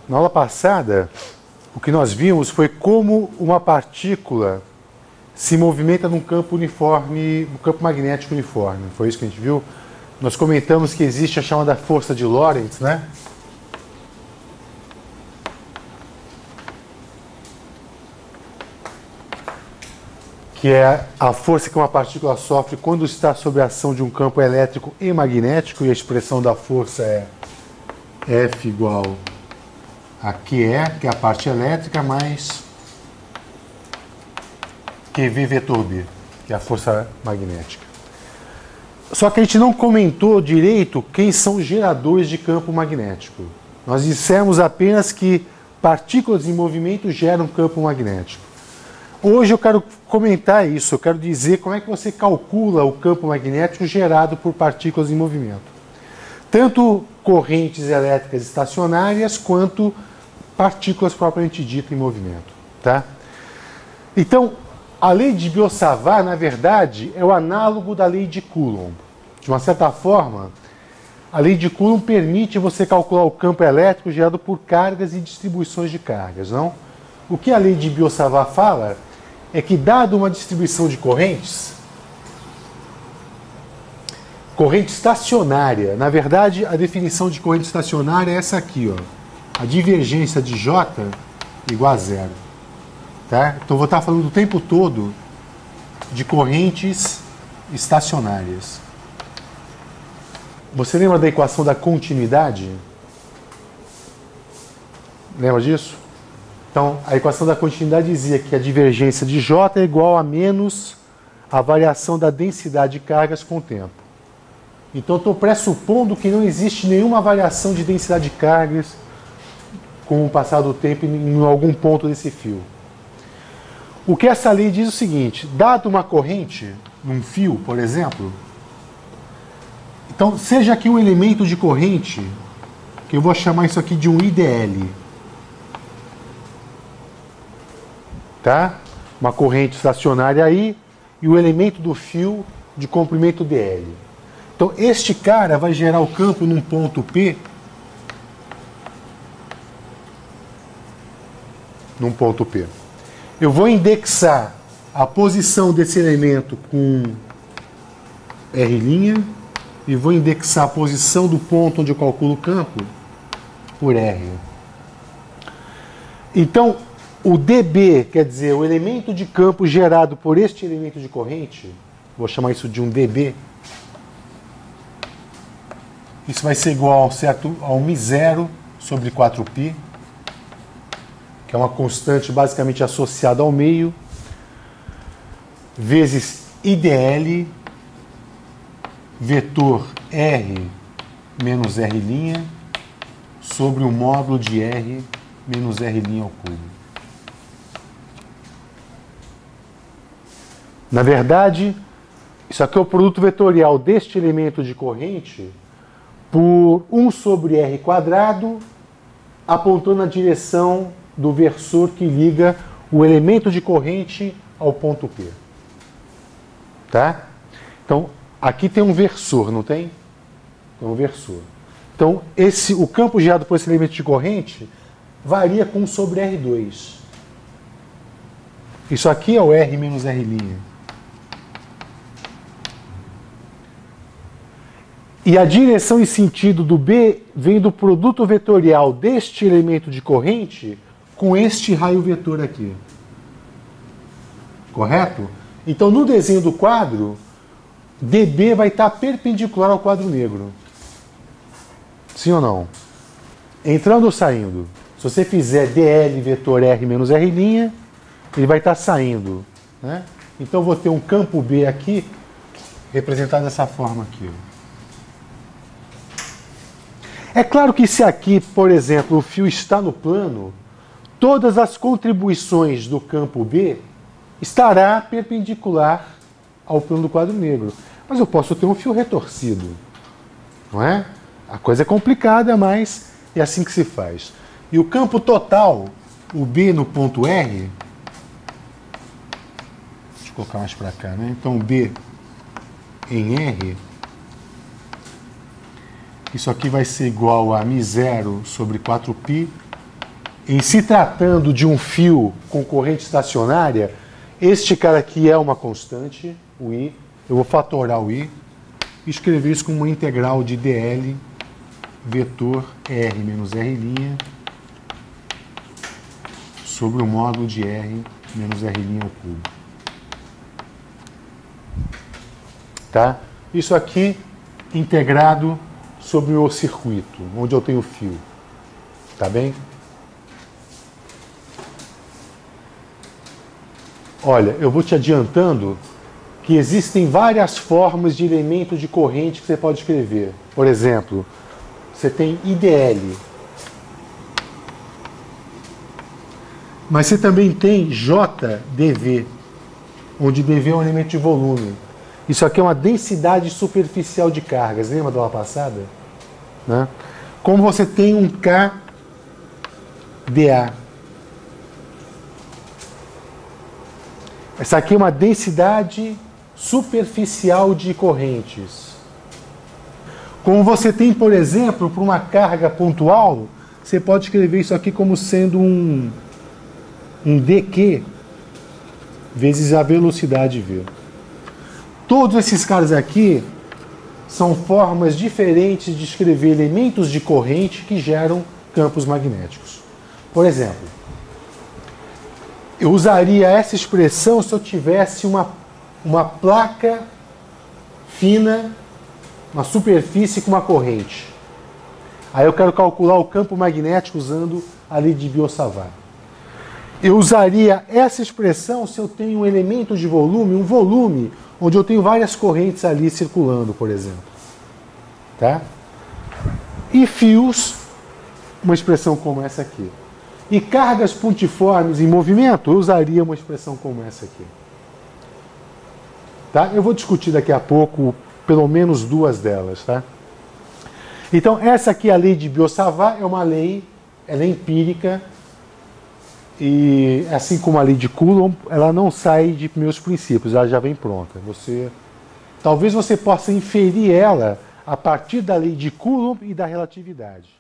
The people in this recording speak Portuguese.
Na aula passada, o que nós vimos foi como uma partícula se movimenta num campo uniforme, um campo magnético uniforme. Foi isso que a gente viu? Nós comentamos que existe a chamada força de Lorentz, né? Que é a força que uma partícula sofre quando está sob a ação de um campo elétrico e magnético, e a expressão da força é F igual a QE, que é a parte elétrica, mais QV vetor B, que é a força magnética. Só que a gente não comentou direito quem são os geradores de campo magnético. Nós dissemos apenas que partículas em movimento geram campo magnético. Hoje eu quero comentar isso, eu quero dizer como é que você calcula o campo magnético gerado por partículas em movimento. Tanto correntes elétricas estacionárias quanto partículas propriamente ditas em movimento. Tá? Então, a lei de Biot-Savart, na verdade, é o análogo da lei de Coulomb. De uma certa forma, a lei de Coulomb permite você calcular o campo elétrico gerado por cargas e distribuições de cargas, não? O que a lei de Biot-Savart fala é que, dado uma distribuição de corrente estacionária, na verdade, a definição de corrente estacionária é essa aqui, ó. A divergência de J igual a zero. Tá? Então, eu vou estar falando o tempo todo de correntes estacionárias. Você lembra da equação da continuidade? Lembra disso? Então, a equação da continuidade dizia que a divergência de J é igual a menos a variação da densidade de cargas com o tempo. Então, eu estou pressupondo que não existe nenhuma variação de densidade de cargas com o passar do tempo em algum ponto desse fio. O que essa lei diz é o seguinte: dado uma corrente num fio, por exemplo, então seja aqui um elemento de corrente, que eu vou chamar isso aqui de um IDL. Tá? Uma corrente estacionária aí e o elemento do fio de comprimento DL. Então, este cara vai gerar o campo num ponto P, Eu vou indexar a posição desse elemento com R' e vou indexar a posição do ponto onde eu calculo o campo por R. Então, o dB, quer dizer, o elemento de campo gerado por este elemento de corrente, vou chamar isso de um dB, isso vai ser igual ao μ0 sobre 4π, que é uma constante basicamente associada ao meio, vezes IDL, vetor R menos R' sobre o módulo de R menos R' ao cubo. Na verdade, isso aqui é o produto vetorial deste elemento de corrente por 1 sobre R quadrado, apontando na direção do versor que liga o elemento de corrente ao ponto P. Tá? Então, aqui tem um versor, não tem? Tem um versor. Então, o campo gerado por esse elemento de corrente varia com 1 sobre R2. Isso aqui é o R menos R'. E a direção e sentido do B vem do produto vetorial deste elemento de corrente com este raio vetor aqui. Correto? Então, no desenho do quadro, dB vai estar perpendicular ao quadro negro. Sim ou não? Entrando ou saindo? Se você fizer dl vetor R menos R', ele vai estar saindo. Né? Então, eu vou ter um campo B aqui, representado dessa forma aqui. É claro que se aqui, por exemplo, o fio está no plano, todas as contribuições do campo B estará perpendicular ao plano do quadro negro. Mas eu posso ter um fio retorcido. Não é? A coisa é complicada, mas é assim que se faz. E o campo total, o B no ponto R, deixa eu colocar mais para cá, né? Então B em R, isso aqui vai ser igual a μ0 sobre 4π Em se tratando de um fio com corrente estacionária, este cara aqui é uma constante, o I. Eu vou fatorar o I e escrever isso como uma integral de dl vetor R menos R' sobre o módulo de R menos R' ao cubo. Tá? Isso aqui integrado sobre o meu circuito, onde eu tenho fio. Tá bem? Olha, eu vou te adiantando que existem várias formas de elemento de corrente que você pode escrever. Por exemplo, você tem IDL. Mas você também tem JdV, onde dV é um elemento de volume. Isso aqui é uma densidade superficial de cargas. Lembra da aula passada? Né? Como você tem um KdA. Essa aqui é uma densidade superficial de correntes. Como você tem, por exemplo, para uma carga pontual, você pode escrever isso aqui como sendo um dq vezes a velocidade v. Todos esses caras aqui são formas diferentes de escrever elementos de corrente que geram campos magnéticos. Por exemplo, eu usaria essa expressão se eu tivesse uma placa fina, uma superfície com uma corrente. Aí eu quero calcular o campo magnético usando a lei de Biot-Savart. Eu usaria essa expressão se eu tenho um elemento de volume, um volume, onde eu tenho várias correntes ali circulando, por exemplo. Tá? E fios, uma expressão como essa aqui. E cargas pontiformes em movimento, eu usaria uma expressão como essa aqui. Tá? Eu vou discutir daqui a pouco pelo menos duas delas. Tá? Então, essa aqui, a lei de Biot-Savart, é uma lei, ela é empírica, e assim como a lei de Coulomb, ela não sai de meus princípios, ela já vem pronta. Talvez você possa inferir ela a partir da lei de Coulomb e da relatividade.